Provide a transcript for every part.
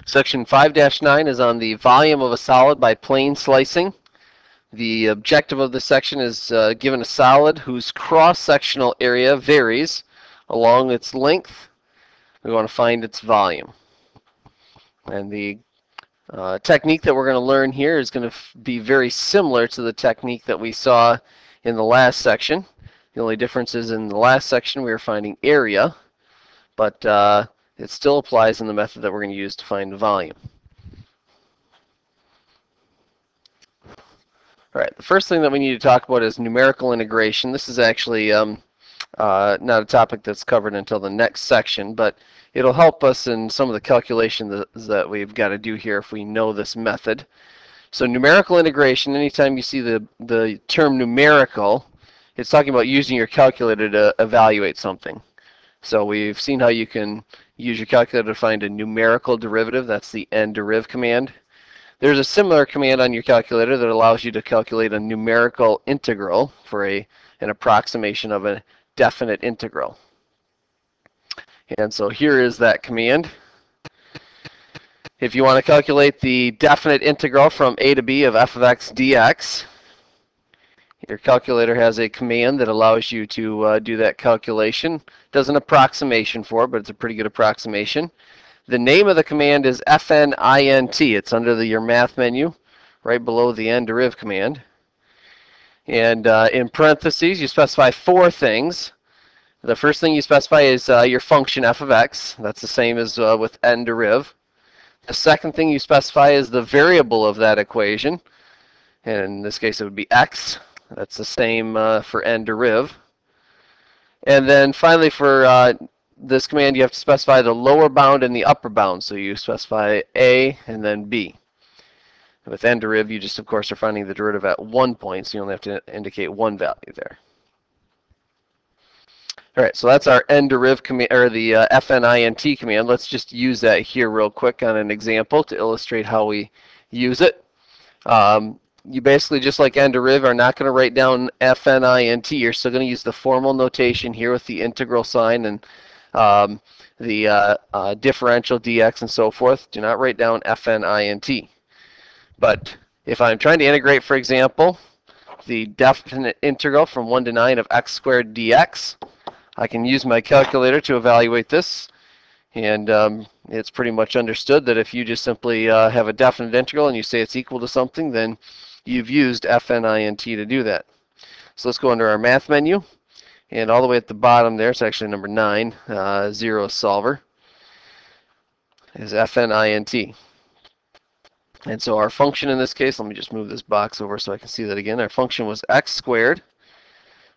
Section 5-9 is on the volume of a solid by plane slicing. The objective of this section is given a solid whose cross-sectional area varies along its length. We want to find its volume. And the technique that we're going to learn here is going to be very similar to the technique that we saw in the last section. The only difference is in the last section we were finding area, but it still applies in the method that we're going to use to find the volume. All right, the first thing that we need to talk about is numerical integration. This is actually not a topic that's covered until the next section, but it'll help us in some of the calculations that we've got to do here if we know this method. So numerical integration, anytime you see the term numerical, it's talking about using your calculator to evaluate something. So we've seen how you can use your calculator to find a numerical derivative. That's the nderiv command. There's a similar command on your calculator that allows you to calculate a numerical integral for an approximation of a definite integral. And so here is that command. If you want to calculate the definite integral from a to b of f of x dx, your calculator has a command that allows you to do that calculation. Does an approximation for it, but it's a pretty good approximation. The name of the command is fnint. It's under your math menu, right below the nderiv command. And in parentheses, you specify four things. The first thing you specify is your function f of x. That's the same as with nderiv. The second thing you specify is the variable of that equation. And in this case, it would be x. That's the same for nderiv. And then finally, for this command, you have to specify the lower bound and the upper bound. So you specify a and then b. With nderiv, you just, of course, are finding the derivative at 1 point, so you only have to indicate one value there. All right, so that's our nderiv command, or the fnint command. Let's just use that here real quick on an example to illustrate how we use it. You basically, just like nderiv, are not going to write down fnint. You're still going to use the formal notation here with the integral sign and the differential dx and so forth. Do not write down fnint. But if I'm trying to integrate, for example, the definite integral from 1 to 9 of x squared dx, I can use my calculator to evaluate this. And it's pretty much understood that if you just simply have a definite integral and you say it's equal to something, then you've used fnint to do that. So let's go under our math menu. And all the way at the bottom there, it's actually number 9, zero solver, is fnint. And so our function in this case, let me just move this box over so I can see that again. Our function was x squared.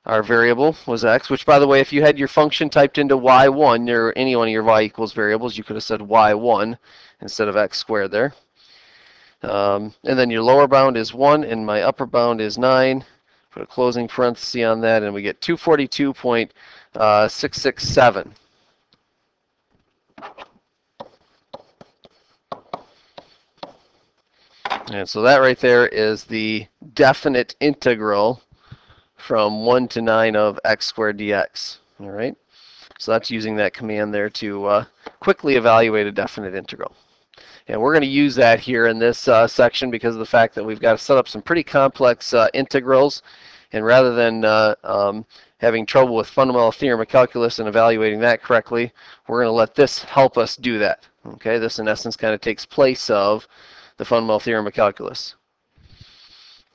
Our variable was x, which, by the way, if you had your function typed into y1 or any one of your y equals variables, you could have said y1 instead of x squared there. And then your lower bound is 1 and my upper bound is 9. Put a closing parenthesis on that and we get 242.667. And so that right there is the definite integral from 1 to 9 of x squared dx. All right. So that's using that command there to quickly evaluate a definite integral. And we're going to use that here in this section because of the fact that we've got to set up some pretty complex integrals. And rather than having trouble with fundamental theorem of calculus and evaluating that correctly, we're going to let this help us do that. Okay. This, in essence, kind of takes place of the fundamental theorem of calculus.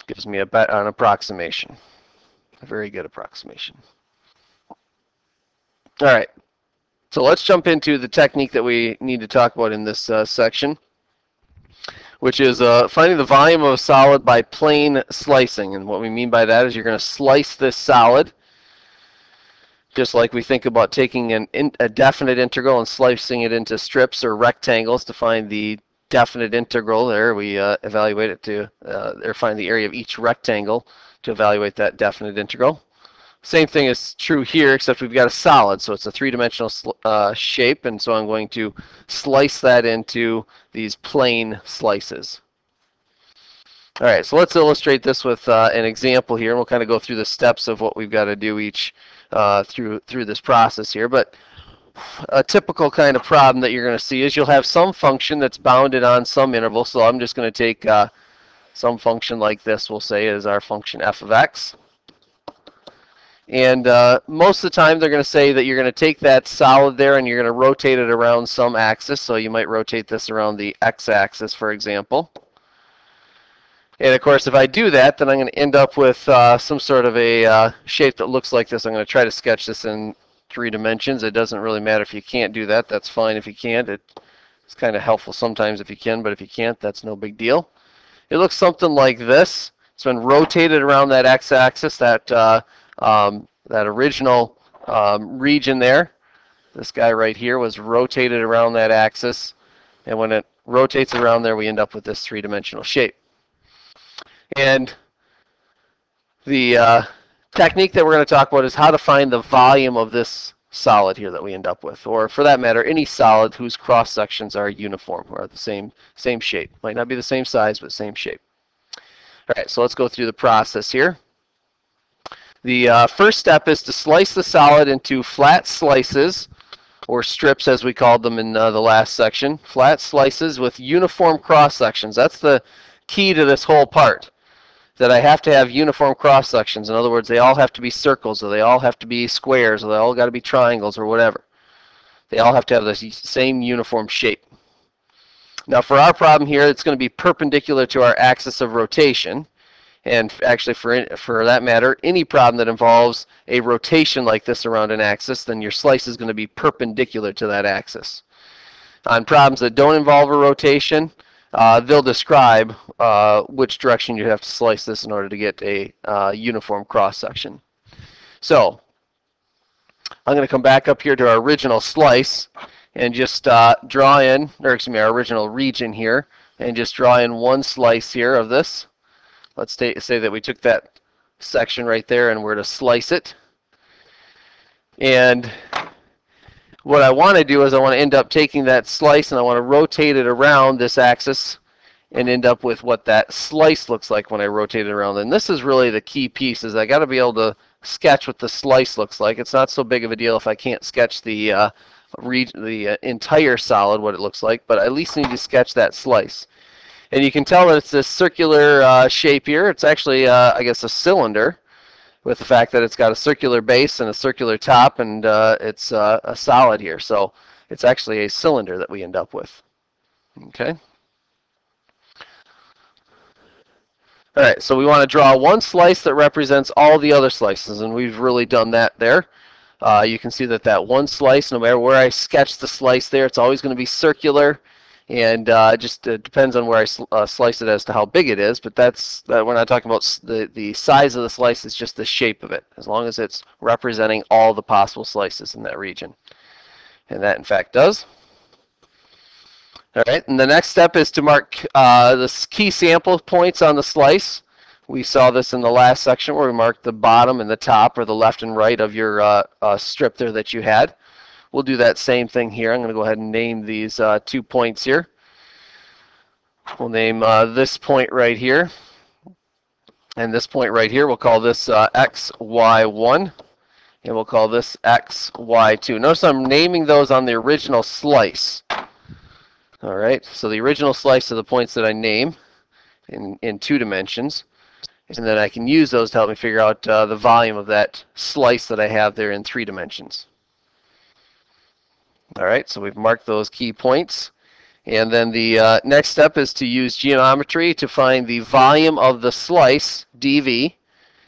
Gives me an approximation. A very good approximation. All right, so let's jump into the technique that we need to talk about in this section, which is finding the volume of a solid by plane slicing. And what we mean by that is you're going to slice this solid, just like we think about taking a definite integral and slicing it into strips or rectangles to find the definite integral there. We evaluate it to, or find the area of each rectangle to evaluate that definite integral. Same thing is true here, except we've got a solid, so it's a three-dimensional shape, and so I'm going to slice that into these plane slices. All right, so let's illustrate this with an example here, and we'll kind of go through the steps of what we've got to do each through this process here. But a typical kind of problem that you're going to see is you'll have some function that's bounded on some interval. So I'm just going to take some function like this, we'll say, is our function f of x. And most of the time they're going to say that you're going to take that solid there and you're going to rotate it around some axis. So you might rotate this around the x-axis, for example. And of course, if I do that, then I'm going to end up with some sort of a shape that looks like this. I'm going to try to sketch this in 3 dimensions. It doesn't really matter if you can't do that. That's fine if you can't. It's kind of helpful sometimes if you can, but if you can't, that's no big deal. It looks something like this. It's been rotated around that x-axis, that original region there. This guy right here was rotated around that axis. And when it rotates around there, we end up with this 3-dimensional shape. And the technique that we're going to talk about is how to find the volume of this solid here that we end up with, or for that matter, any solid whose cross sections are uniform, or the same shape. Might not be the same size, but same shape. All right, so let's go through the process here. The first step is to slice the solid into flat slices, or strips as we called them in the last section. Flat slices with uniform cross sections. That's the key to this whole part, that I have to have uniform cross sections. In other words, they all have to be circles, or they all have to be squares, or they all got to be triangles, or whatever. They all have to have the same uniform shape. Now for our problem here, it's going to be perpendicular to our axis of rotation. And actually, for that matter, any problem that involves a rotation like this around an axis, then your slice is going to be perpendicular to that axis. On problems that don't involve a rotation, they'll describe which direction you have to slice this in order to get a uniform cross section. So I'm going to come back up here to our original slice and just draw in, or excuse me, our original region here, and just draw in one slice here of this. Let's say that we took that section right there and we're to slice it. And what I want to do is I want to end up taking that slice and I want to rotate it around this axis and end up with what that slice looks like when I rotate it around. And this is really the key piece, is I got to be able to sketch what the slice looks like. It's not so big of a deal if I can't sketch the entire solid, what it looks like, but I at least need to sketch that slice. And you can tell that it's this circular shape here. It's actually, I guess, a cylinder, with the fact that it's got a circular base and a circular top, and it's a solid here. So it's actually a cylinder that we end up with. Okay. All right, so we want to draw one slice that represents all the other slices, and we've really done that there. You can see that that one slice, no matter where I sketch the slice there, it's always going to be circular. And just depends on where I slice it as to how big it is, but we're not talking about the size of the slice, it's just the shape of it, as long as it's representing all the possible slices in that region. And that, in fact, does. All right, and the next step is to mark the key sample points on the slice. We saw this in the last section where we marked the bottom and the top, or the left and right of your strip there that you had. We'll do that same thing here. I'm going to go ahead and name these 2 points here. We'll name this point right here. And this point right here, we'll call this XY1. And we'll call this XY2. Notice I'm naming those on the original slice. All right, so the original slice are the points that I name in 2 dimensions. And then I can use those to help me figure out the volume of that slice that I have there in 3 dimensions. All right, so we've marked those key points. And then the next step is to use geometry to find the volume of the slice, dV,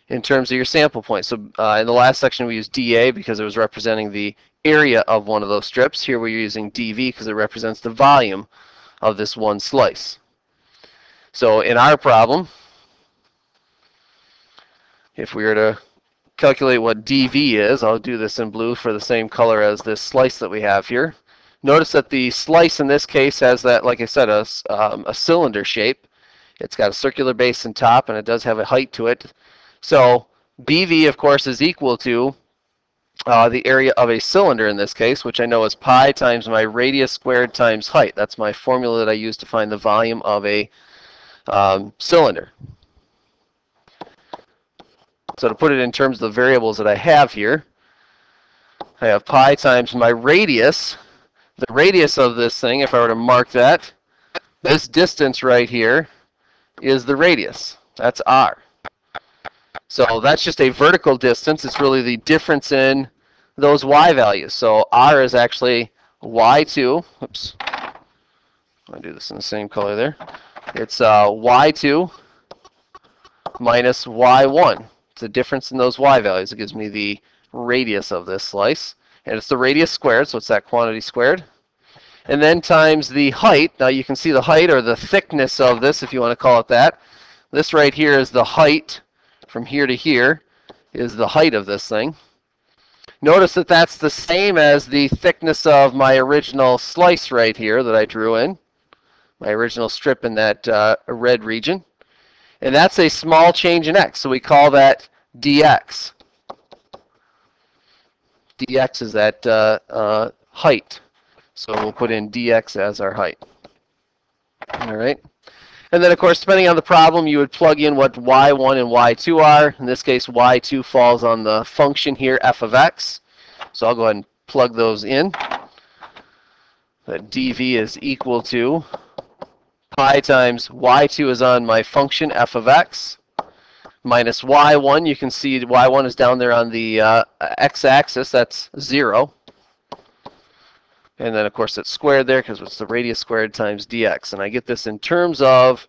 in terms of your sample point. So in the last section we used dA because it was representing the area of one of those strips. Here we're using dV because it represents the volume of this one slice. So in our problem, if we were to calculate what dV is, I'll do this in blue for the same color as this slice that we have here. Notice that the slice in this case has that, like I said, a cylinder shape. It's got a circular base and top, and it does have a height to it. So BV, of course, is equal to the area of a cylinder in this case, which I know is pi times my radius squared times height. That's my formula that I use to find the volume of a cylinder. So to put it in terms of the variables that I have here, I have pi times my radius. The radius of this thing, if I were to mark that, this distance right here is the radius. That's r. So that's just a vertical distance. It's really the difference in those y values. So r is actually y2. Oops. I'll do this in the same color there. It's y2 minus y1. It's the difference in those y values. It gives me the radius of this slice. And it's the radius squared, so it's that quantity squared. And then times the height. Now you can see the height, or the thickness of this, if you want to call it that. This right here is the height. From here to here is the height of this thing. Notice that that's the same as the thickness of my original slice right here that I drew in. My original strip in that red region. And that's a small change in x, so we call that dx. Dx is that height. So we'll put in dx as our height. All right. And then, of course, depending on the problem, you would plug in what y1 and y2 are. In this case, y2 falls on the function here, f of x. So I'll go ahead and plug those in. That dv is equal to pi times y2 is on my function, f of x, minus y1. You can see y1 is down there on the x-axis. That's 0. And then, of course, it's squared there because it's the radius squared times dx. And I get this in terms of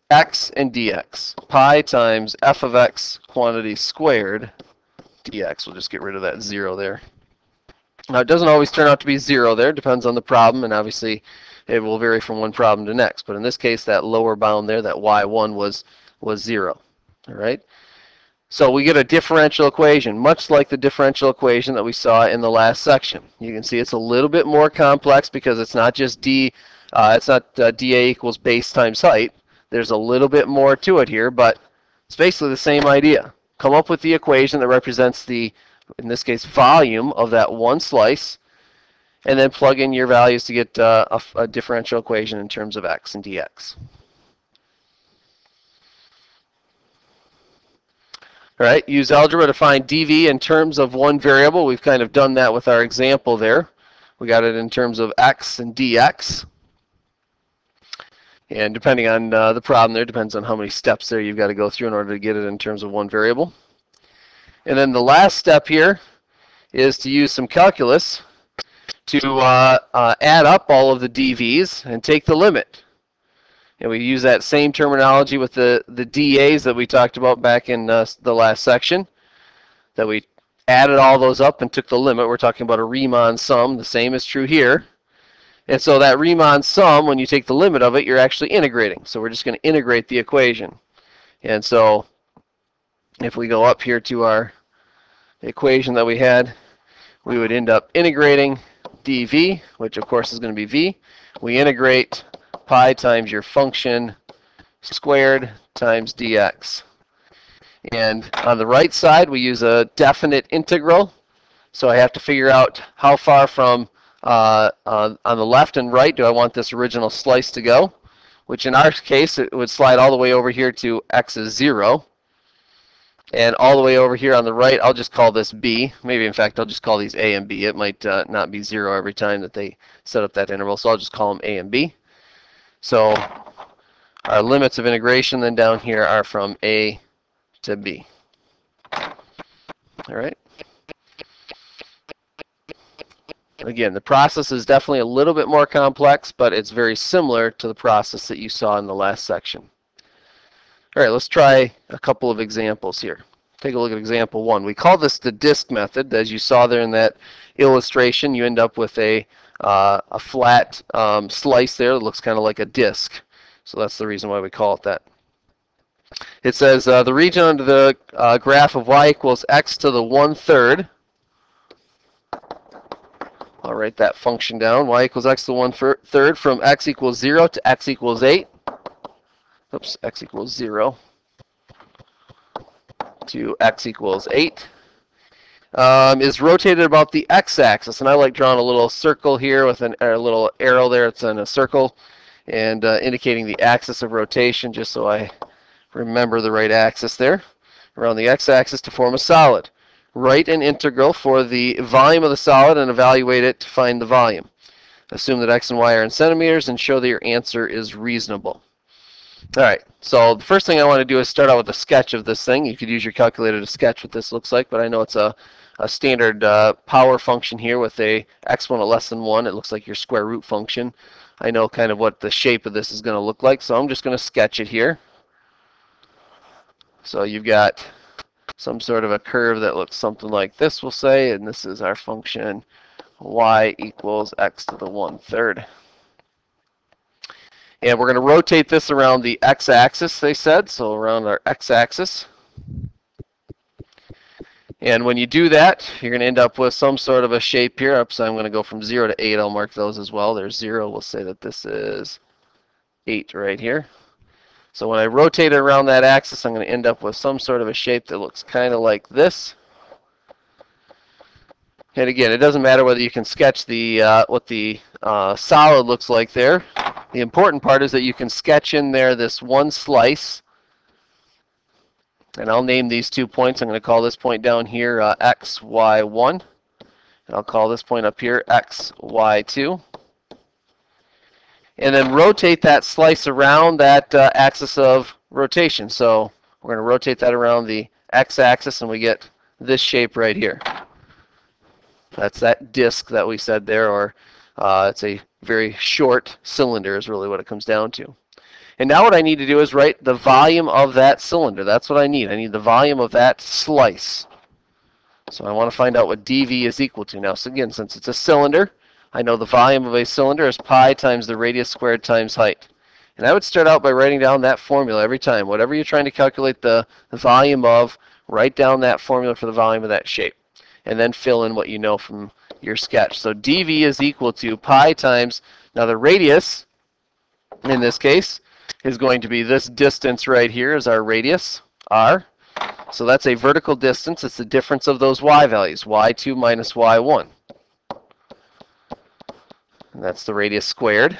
x and dx. Pi times f of x quantity squared dx. We'll just get rid of that 0 there. Now, it doesn't always turn out to be 0 there. It depends on the problem. And obviously, it will vary from one problem to next. But in this case, that lower bound there, that y1 was 0. All right? So we get a differential equation, much like the differential equation that we saw in the last section. You can see it's a little bit more complex because it's not just dA equals base times height. There's a little bit more to it here, but it's basically the same idea. Come up with the equation that represents the, in this case, volume of that one slice, and then plug in your values to get a differential equation in terms of x and dx. All right, use algebra to find dv in terms of one variable. We've kind of done that with our example there. We got it in terms of x and dx. And depending on the problem there, depends on how many steps there you've got to go through in order to get it in terms of one variable. And then the last step here is to use some calculus to add up all of the dv's and take the limit. And we use that same terminology with the dAs that we talked about back in the last section, that we added all those up and took the limit. We're talking about a Riemann sum. The same is true here. And so that Riemann sum, when you take the limit of it, you're actually integrating. So we're just going to integrate the equation. And so if we go up here to our equation that we had, we would end up integrating dv, which of course is going to be v. We integrate pi times your function squared times dx. And on the right side, we use a definite integral. So I have to figure out how far from on the left and right do I want this original slice to go, which in our case, it would slide all the way over here to x is 0. And all the way over here on the right, I'll just call this b. Maybe, in fact, I'll just call these a and b. It might not be 0 every time that they set up that interval, so I'll just call them a and b. So our limits of integration then down here are from a to b. All right. Again, the process is definitely a little bit more complex, but it's very similar to the process that you saw in the last section. All right, let's try a couple of examples here. Take a look at example 1. We call this the disk method. As you saw there in that illustration, you end up with a flat slice there that looks kind of like a disk. So that's the reason why we call it that. It says the region under the graph of y equals x to the 1/3. I'll write that function down. Y equals x to the 1/3 from x equals 0 to x equals 8. Oops, x equals 0 to x equals 8. Is rotated about the x-axis, and I like drawing a little circle here with a little arrow there. It's in a circle, and indicating the axis of rotation, just so I remember the right axis there, around the x-axis to form a solid. write an integral for the volume of the solid and evaluate it to find the volume. Assume that x and y are in centimeters and show that your answer is reasonable. All right, so the first thing I want to do is start out with a sketch of this thing. You could use your calculator to sketch what this looks like, but I know it's a standard power function here with a exponent less than 1. It looks like your square root function. I know kind of what the shape of this is going to look like, so I'm just going to sketch it here. So you've got some sort of a curve that looks something like this, we'll say, and this is our function y equals x to the 1/3. And we're going to rotate this around the x-axis, they said, so around our x-axis. And when you do that, you're going to end up with some sort of a shape here. So I'm going to go from 0 to 8. I'll mark those as well. There's 0. We'll say that this is 8 right here. So when I rotate it around that axis, I'm going to end up with some sort of a shape that looks kind of like this. And again, it doesn't matter whether you can sketch the what the solid looks like there. The important part is that you can sketch in there this one slice. And I'll name these 2 points. I'm going to call this point down here x, y, 1. And I'll call this point up here x, y, 2. And then rotate that slice around that axis of rotation. So we're going to rotate that around the x-axis, and we get this shape right here. That's that disc that we said there, or it's a very short cylinder is really what it comes down to. And now what I need to do is write the volume of that cylinder. That's what I need. I need the volume of that slice. So I want to find out what dV is equal to. Now, so again, since it's a cylinder, I know the volume of a cylinder is pi times the radius squared times height. And I would start out by writing down that formula every time. Whatever you're trying to calculate the volume of, write down that formula for the volume of that shape. And then fill in what you know from your sketch. So dV is equal to pi times, now the radius, in this case, is going to be this distance right here is our radius, r. So that's a vertical distance. It's the difference of those y values, y2 minus y1. And that's the radius squared.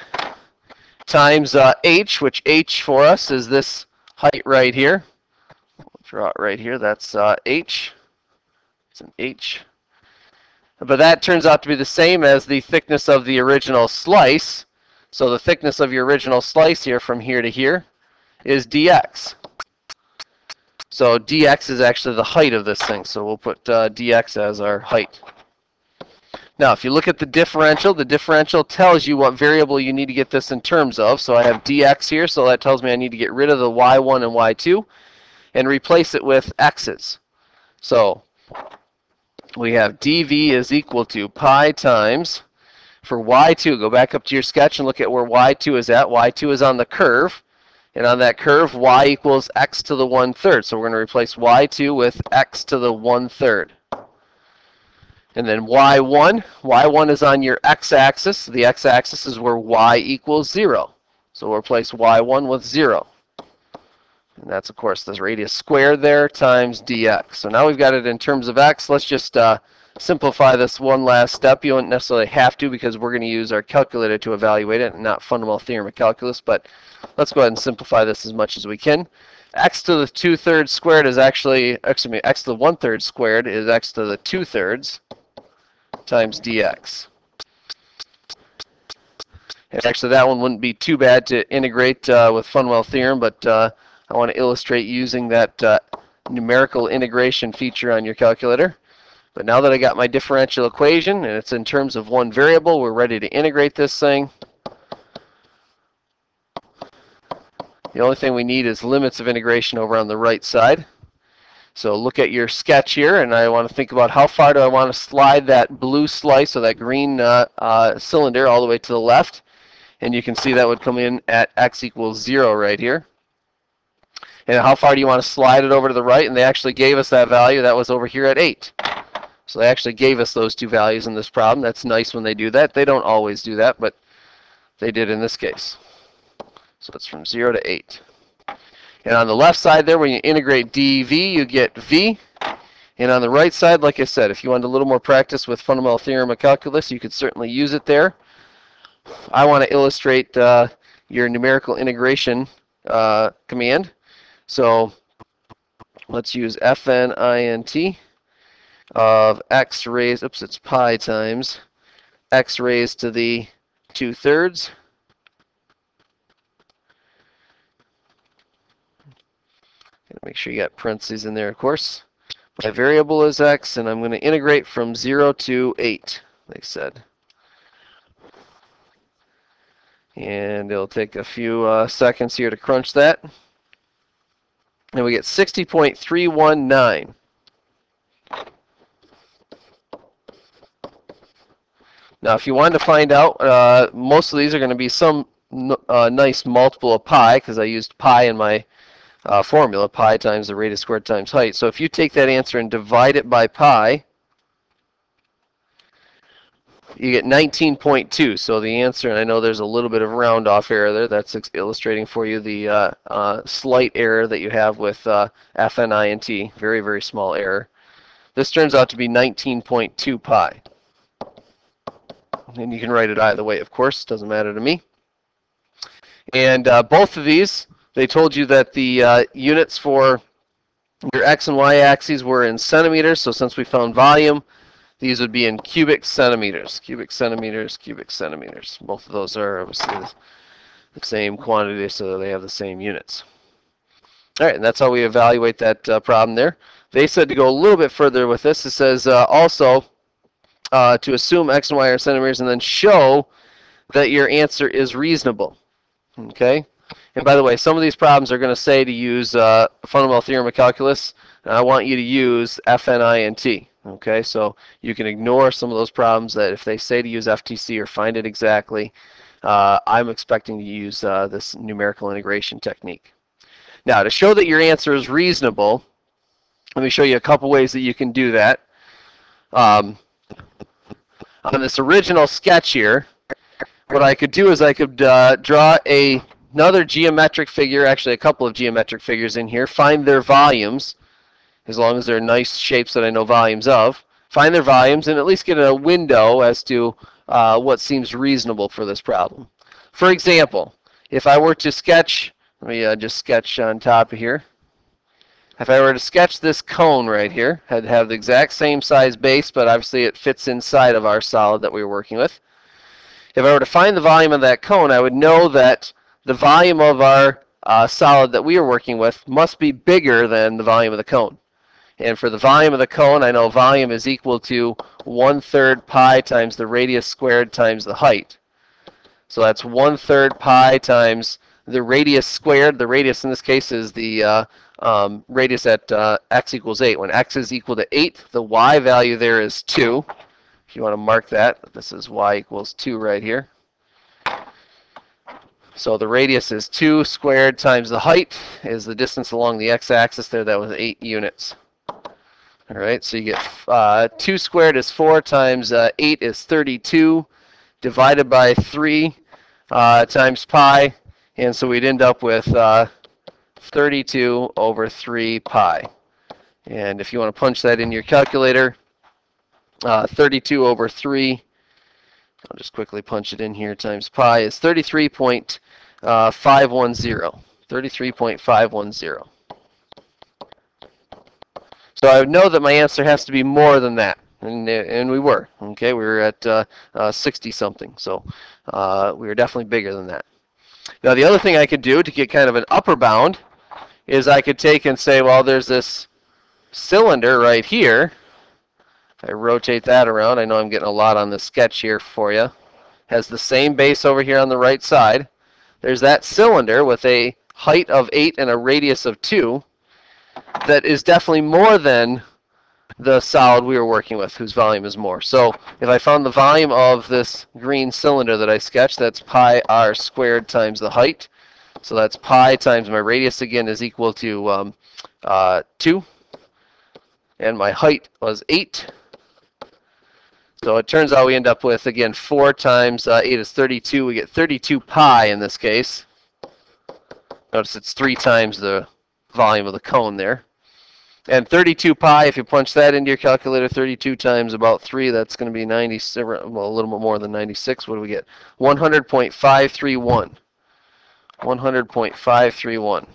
Times h, which h for us is this height right here. We'll draw it right here. That's h. It's an h. But that turns out to be the same as the thickness of the original slice. So the thickness of your original slice here from here to here is dx. So dx is actually the height of this thing. So we'll put dx as our height. Now, if you look at the differential tells you what variable you need to get this in terms of. So I have dx here, so that tells me I need to get rid of the y1 and y2 and replace it with x's. So we have dv is equal to pi times, for y2, go back up to your sketch and look at where y2 is at. y2 is on the curve, and on that curve, y equals x to the 1/3. So we're going to replace y2 with x to the 1/3. And then y1 is on your x-axis. The x-axis is where y equals 0. So we'll replace y1 with 0. And that's, of course, the radius squared there times dx. So now we've got it in terms of x. Let's just simplify this one last step. You don't necessarily have to because we're going to use our calculator to evaluate it and not fundamental theorem of calculus. But let's go ahead and simplify this as much as we can. X to the 2/3 squared is actually, excuse me, x to the 1/3 squared is x to the 2/3 times dx. And actually that one wouldn't be too bad to integrate with fundamental theorem, but I want to illustrate using that numerical integration feature on your calculator. But now that I got my differential equation and it's in terms of one variable, we're ready to integrate this thing. The only thing we need is limits of integration over on the right side. So look at your sketch here, and I want to think about how far do I want to slide that blue slice or that green cylinder all the way to the left. And you can see that would come in at x equals 0 right here. And how far do you want to slide it over to the right? And they actually gave us that value. That was over here at 8. So they actually gave us those two values in this problem. That's nice when they do that. They don't always do that, but they did in this case. So it's from 0 to 8. And on the left side there, when you integrate dv, you get v. And on the right side, like I said, if you wanted a little more practice with fundamental theorem of calculus, you could certainly use it there. I want to illustrate your numerical integration command. So let's use fnint. of x raised, oops, it's pi times x raised to the 2/3. Make sure you got parentheses in there, of course. My variable is x, and I'm going to integrate from 0 to 8, they said. And it'll take a few seconds here to crunch that. And we get 60.319. Now, if you wanted to find out, most of these are going to be some nice multiple of pi, because I used pi in my formula, pi times the radius squared times height. So if you take that answer and divide it by pi, you get 19.2. So the answer, and I know there's a little bit of round off error there, that's illustrating for you the slight error that you have with FNINT, very, very small error. This turns out to be 19.2 pi. And you can write it either way, of course, doesn't matter to me. And both of these, they told you that the units for your x and y axes were in centimeters, so since we found volume, these would be in cubic centimeters. Cubic centimeters, cubic centimeters. Both of those are obviously the same quantity, so they have the same units. All right, and that's how we evaluate that problem there. They said to go a little bit further with this. It says also to assume x and y are centimeters and then show that your answer is reasonable. Okay? And by the way, some of these problems are going to say to use fundamental theorem of calculus, and I want you to use FNINT. Okay, so you can ignore some of those problems that if they say to use FTC or find it exactly, I'm expecting to use this numerical integration technique. Now, to show that your answer is reasonable, let me show you a couple ways that you can do that. On this original sketch here, what I could do is I could draw another geometric figure, actually a couple of geometric figures in here, find their volumes, as long as they're nice shapes that I know volumes of, find their volumes and at least get a window as to what seems reasonable for this problem. For example, if I were to sketch, let me just sketch on top of here. If I were to sketch this cone right here, I'd have the exact same size base, but obviously it fits inside of our solid that we were working with. If I were to find the volume of that cone, I would know that the volume of our solid that we are working with must be bigger than the volume of the cone. And for the volume of the cone, I know volume is equal to 1/3 pi times the radius squared times the height. So that's 1/3 pi times the radius squared. The radius in this case is the radius at x equals 8. When x is equal to 8, the y value there is 2. If you want to mark that, this is y equals 2 right here. So the radius is 2 squared times the height is the distance along the x-axis there. That was 8 units. All right, so you get 2 squared is 4 times 8 is 32 divided by 3 times pi. And so we'd end up with 32 over 3 pi. And if you want to punch that in your calculator, 32 over 3, I'll just quickly punch it in here, times pi is 33.510. 33.510. So I would know that my answer has to be more than that. And we were. Okay, we were at 60 something. So we were definitely bigger than that. Now the other thing I could do to get kind of an upper bound is I could take and say, well, there's this cylinder right here. I rotate that around. I know I'm getting a lot on the sketch here for you. Has the same base over here on the right side. There's that cylinder with a height of 8 and a radius of 2 that is definitely more than the solid we were working with, whose volume is more. So if I found the volume of this green cylinder that I sketched, that's pi r squared times the height. So that's pi times my radius again is equal to 2. And my height was 8. So it turns out we end up with, again, 4 times 8 is 32. We get 32 pi in this case. Notice it's 3 times the volume of the cone there. And 32 pi, if you punch that into your calculator, 32 times about 3, that's going to be 97, well, a little bit more than 96. What do we get? 100.531. 100.531.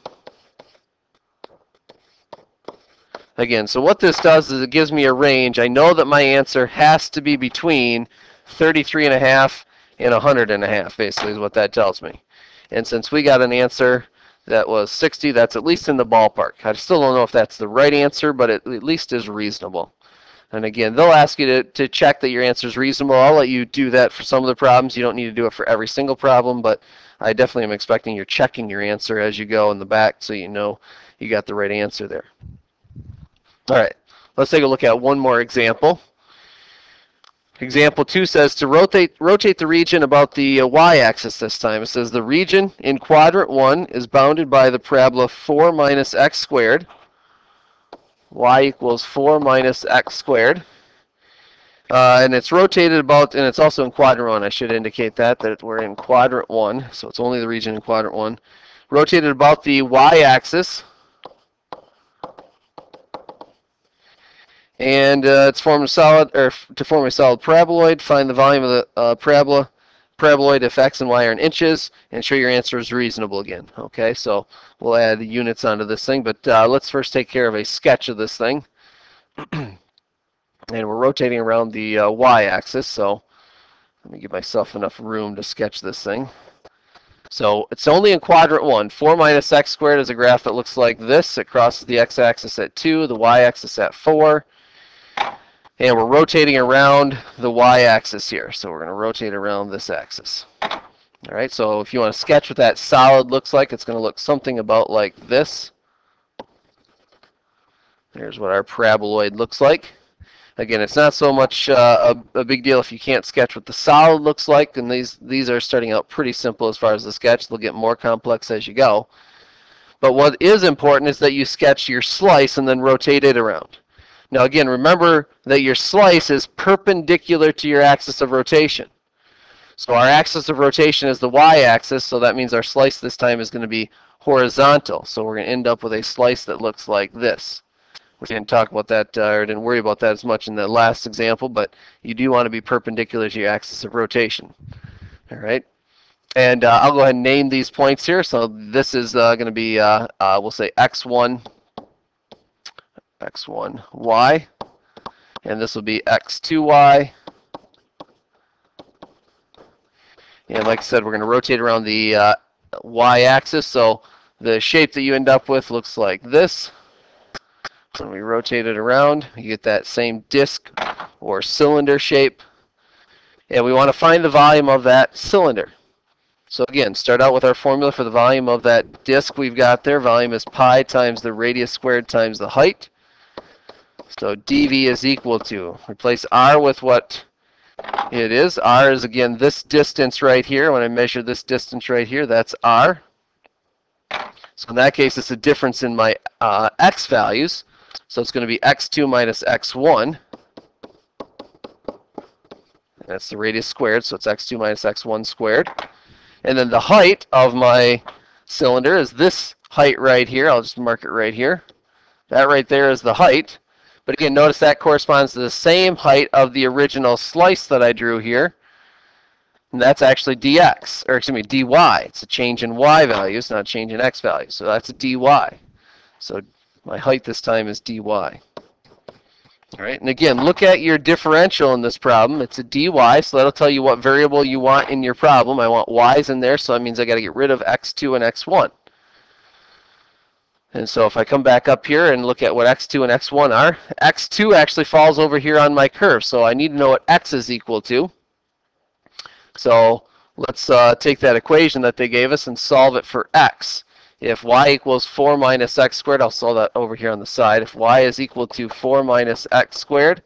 Again, so what this does is it gives me a range. I know that my answer has to be between 33.5 and 100.5, basically is what that tells me. And since we got an answer that was 60, that's at least in the ballpark. I still don't know if that's the right answer, but it at least is reasonable. And again, they'll ask you to check that your answer is reasonable. I'll let you do that for some of the problems. You don't need to do it for every single problem, but I definitely am expecting you're checking your answer as you go in the back so you know you got the right answer there. All right, let's take a look at one more example. Example 2 says to rotate the region about the y-axis this time. It says the region in quadrant 1 is bounded by the parabola 4 minus x squared. Y equals 4 minus x squared. And it's rotated about, and it's also in quadrant 1. I should indicate that we're in quadrant 1, so it's only the region in quadrant 1. Rotated about the y-axis. And it's formed a solid, or to form a solid paraboloid, find the volume of the paraboloid if x and y are in inches, and show your answer is reasonable again. Okay, so we'll add units onto this thing, but let's first take care of a sketch of this thing. And we're rotating around the y-axis, so let me give myself enough room to sketch this thing. So it's only in quadrant 1. 4 minus x squared is a graph that looks like this. It crosses the x-axis at 2, the y-axis at 4. And we're rotating around the y-axis here. So we're going to rotate around this axis. All right, so if you want to sketch what that solid looks like, it's going to look something about like this. There's what our paraboloid looks like. Again, it's not so much a big deal if you can't sketch what the solid looks like. And these are starting out pretty simple as far as the sketch. They'll get more complex as you go. But what is important is that you sketch your slice and then rotate it around. Now again, remember that your slice is perpendicular to your axis of rotation. So our axis of rotation is the y-axis, so that means our slice this time is going to be horizontal. So we're going to end up with a slice that looks like this. We didn't talk about that, or didn't worry about that as much in the last example, but you do want to be perpendicular to your axis of rotation. All right. And I'll go ahead and name these points here. So this is going to be, we'll say x1, y, and this will be x2y. And like I said, we're going to rotate around the y-axis, so the shape that you end up with looks like this. So when we rotate it around, you get that same disc or cylinder shape. And we want to find the volume of that cylinder. So again, start out with our formula for the volume of that disc we've got there. Volume is pi times the radius squared times the height. So dV is equal to, replace r with what it is. R is, again, this distance right here. When I measure this distance right here, that's r. So in that case, it's a difference in my x values. So it's going to be x2 minus x1. That's the radius squared, so it's x2 minus x1 squared. And then the height of my cylinder is this height right here. I'll just mark it right here. That right there is the height. But again, notice that corresponds to the same height of the original slice that I drew here. And that's actually dx, or excuse me, dy. It's a change in y values, not a change in x values. So that's a dy. So my height this time is dy. All right, and again, look at your differential in this problem. It's a dy, so that'll tell you what variable you want in your problem. I want y's in there, so that means I got to get rid of x2 and x1. And so if I come back up here and look at what x2 and x1 are, x2 actually falls over here on my curve, so I need to know what x is equal to. So let's take that equation that they gave us and solve it for x. If y equals 4 minus x squared, I'll solve that over here on the side. If y is equal to 4 minus x squared,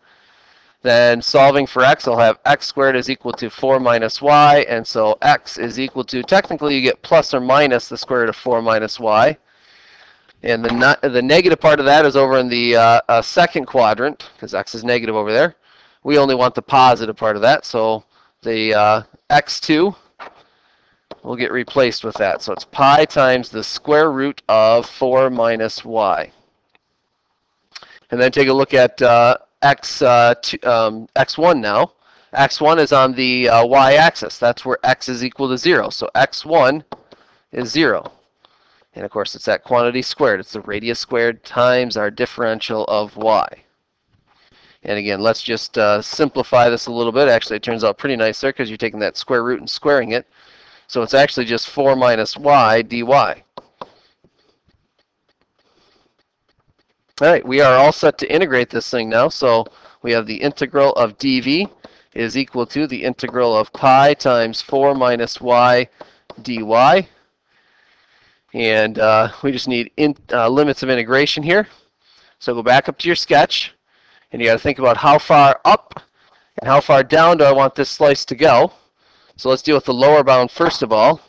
then solving for x, I'll have x squared is equal to 4 minus y, and so x is equal to, technically you get plus or minus the square root of 4 minus y. And the negative part of that is over in the second quadrant, because x is negative over there. We only want the positive part of that, so the x2 will get replaced with that. So it's pi times the square root of 4 minus y. And then take a look at x1 now. x1 is on the y-axis. That's where x is equal to 0. So x1 is 0. And of course, it's that quantity squared. It's the radius squared times our differential of y. And again, let's just simplify this a little bit. Actually, it turns out pretty nice there because you're taking that square root and squaring it. So it's actually just 4 minus y dy. All right, we are all set to integrate this thing now. So we have the integral of dv is equal to the integral of pi times 4 minus y dy. And we just need limits of integration here. So go back up to your sketch, and you got to think about how far up and how far down do I want this slice to go. So let's deal with the lower bound first of all.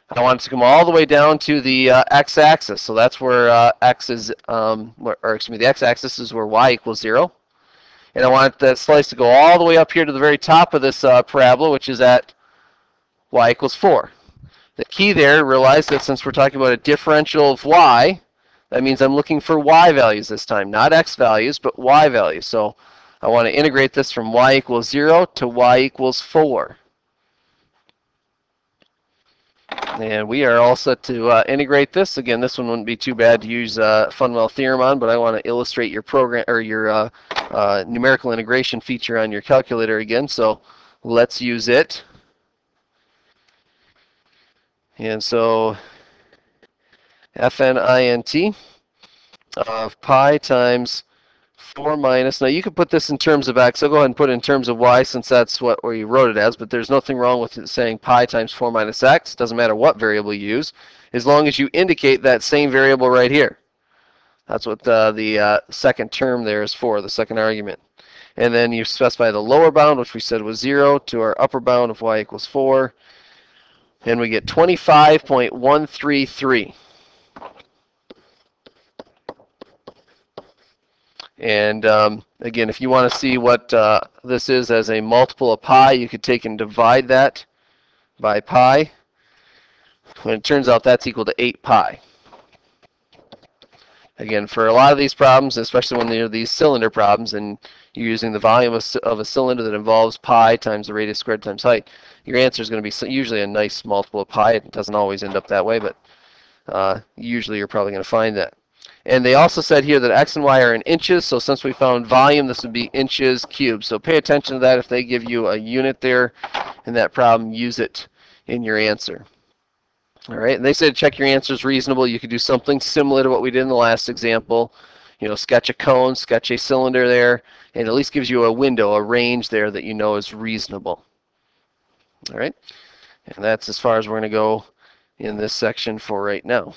I want it to come all the way down to the x-axis. So that's where x is, the x-axis is where y equals 0. And I want that slice to go all the way up here to the very top of this parabola, which is at y equals 4. The key there, realize that since we're talking about a differential of y, that means I'm looking for y values this time, not x values, but y values. So I want to integrate this from y equals 0 to y equals 4. And we are all set to integrate this. Again, this one wouldn't be too bad to use Funwell theorem on, but I want to illustrate your program or your numerical integration feature on your calculator again. So let's use it. And so FNINT of pi times 4 minus, now you could put this in terms of x. I'll go ahead and put it in terms of y since that's where you wrote it as, but there's nothing wrong with it saying pi times 4 minus x. Doesn't matter what variable you use, as long as you indicate that same variable right here. That's what the second term there is for, the second argument. And then you specify the lower bound, which we said was 0, to our upper bound of y equals 4. And we get 25.133. And again, if you want to see what this is as a multiple of pi, you could take and divide that by pi. And it turns out that's equal to 8 pi. Again, for a lot of these problems, especially when they're these cylinder problems and you're using the volume of a cylinder that involves pi times the radius squared times height, your answer is going to be usually a nice multiple of pi. It doesn't always end up that way, but usually you're probably going to find that. And they also said here that x and y are in inches, so since we found volume, this would be inches cubed. So pay attention to that. If they give you a unit there in that problem, use it in your answer. All right, and they said check your answers reasonable. You could do something similar to what we did in the last example. You know, sketch a cone, sketch a cylinder there, and at least gives you a window, a range there that you know is reasonable. All right, and that's as far as we're going to go in this section for right now.